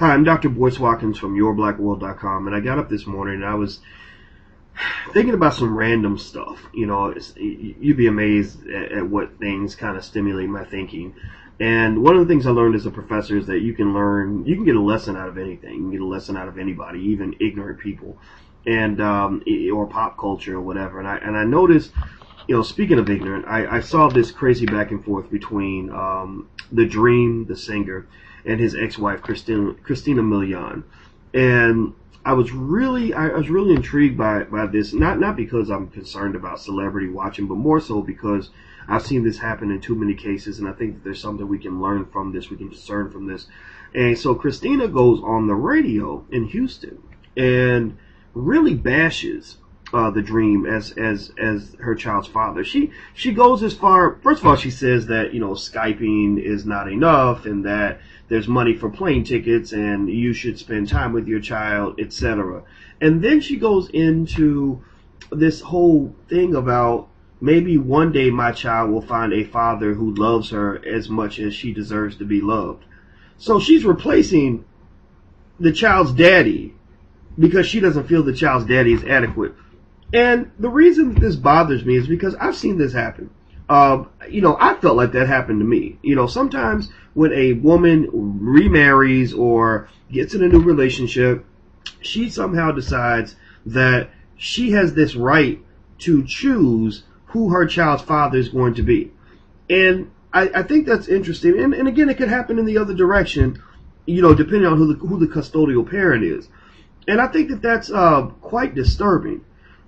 Hi, I'm Dr. Boyce Watkins from YourBlackWorld.com, and I got up this morning and I was thinking about some random stuff. You'd be amazed at what things kind of stimulate my thinking. And one of the things I learned as a professor is that you can get a lesson out of anything. You can get a lesson out of anybody, even ignorant people, and or pop culture or whatever. And I noticed, speaking of ignorant, I saw this crazy back and forth between The Dream, the singer, and his ex-wife Christina Milian. And I was really intrigued by this, not because I'm concerned about celebrity watching, but more so because I've seen this happen in too many cases, and I think that there's something we can learn from this, we can discern from this. And so Christina goes on the radio in Houston and really bashes The Dream as her child's father. She goes as far. First of all, she says that Skyping is not enough, and that there's money for plane tickets, and you should spend time with your child, etc. And then she goes into this whole thing about maybe one day my child will find a father who loves her as much as she deserves to be loved. So she's replacing the child's daddy because she doesn't feel the child's daddy is adequate. And the reason this bothers me is because I've seen this happen. I felt like that happened to me. Sometimes when a woman remarries or gets in a new relationship, she somehow decides that she has this right to choose who her child's father is going to be. And I think that's interesting. And again, it could happen in the other direction, depending on who the custodial parent is. And I think that that's quite disturbing.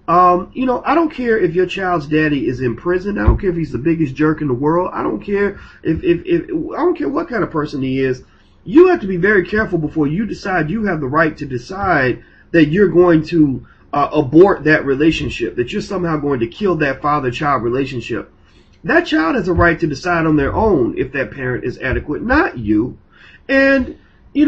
I don't care if your child's daddy is in prison. I don't care if he's the biggest jerk in the world. I don't care if I don't care what kind of person he is. You have to be very careful before you decide you have the right to decide that you're going to abort that relationship, that you're somehow going to kill that father-child relationship. That child has a right to decide on their own if that parent is adequate, not you. And this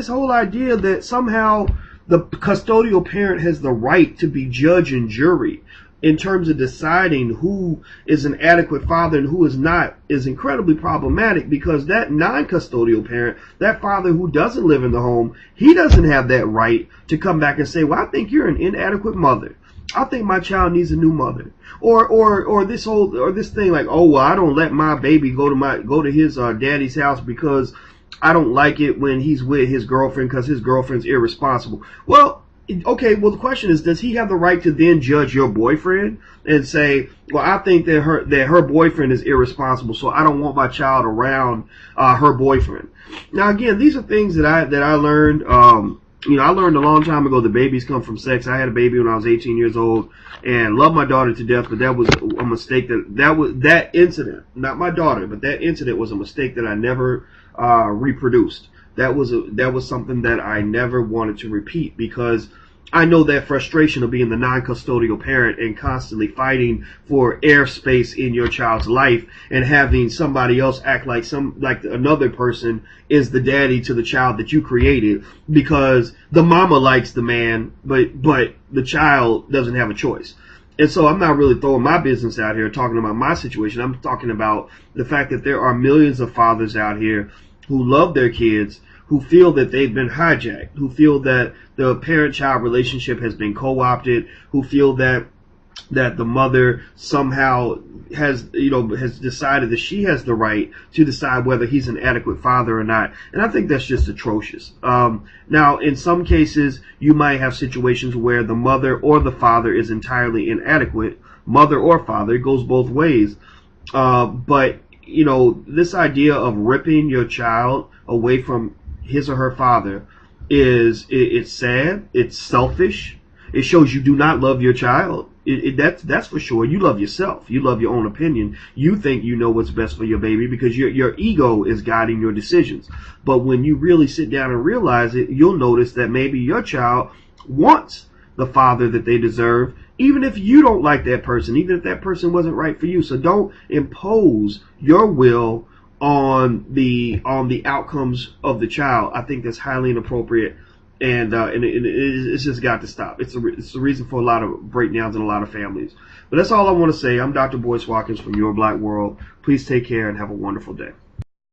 whole idea that somehow the custodial parent has the right to be judge and jury in terms of deciding who is an adequate father and who is not is incredibly problematic, because that non-custodial parent, that father who doesn't live in the home, he doesn't have that right to come back and say, well, I think you're an inadequate mother. I think my child needs a new mother. Or this thing like, oh, well, I don't let my baby go to his daddy's house because I don't like it when he's with his girlfriend because his girlfriend's irresponsible. Well, okay, well, the question is, does he have the right to then judge your boyfriend and say, well, I think that her boyfriend is irresponsible, so I don't want my child around her boyfriend? Now, again, these are things that I learned. I learned a long time ago that babies come from sex. I had a baby when I was 18 years old and loved my daughter to death, but that was a mistake. That incident, not my daughter, but that incident was a mistake that I never reproduced. That was something that I never wanted to repeat, because I know that frustration of being the non-custodial parent and constantly fighting for airspace in your child's life and having somebody else act like another person is the daddy to the child that you created because the mama likes the man, but the child doesn't have a choice. And so I'm not really throwing my business out here talking about my situation. I'm talking about the fact that there are millions of fathers out here who love their kids, who feel that they've been hijacked, who feel that the parent-child relationship has been co-opted, who feel that the mother somehow has decided that she has the right to decide whether he's an adequate father or not. And I think that's just atrocious. Now, in some cases, you might have situations where the mother or the father is entirely inadequate, mother or father. It goes both ways. But this idea of ripping your child away from his or her father it's sad. It's selfish. It shows you do not love your child. That's for sure. You love yourself. You love your own opinion. You think you know what's best for your baby because your ego is guiding your decisions. But when you really sit down and realize it, you'll notice that maybe your child wants the father that they deserve, even if you don't like that person, even if that person wasn't right for you. So don't impose your will on the outcomes of the child. I think that's highly inappropriate, and it's just got to stop. It's the reason for a lot of breakdowns in a lot of families. But that's all I want to say. I'm Dr. Boyce Watkins from Your Black World. Please take care and have a wonderful day.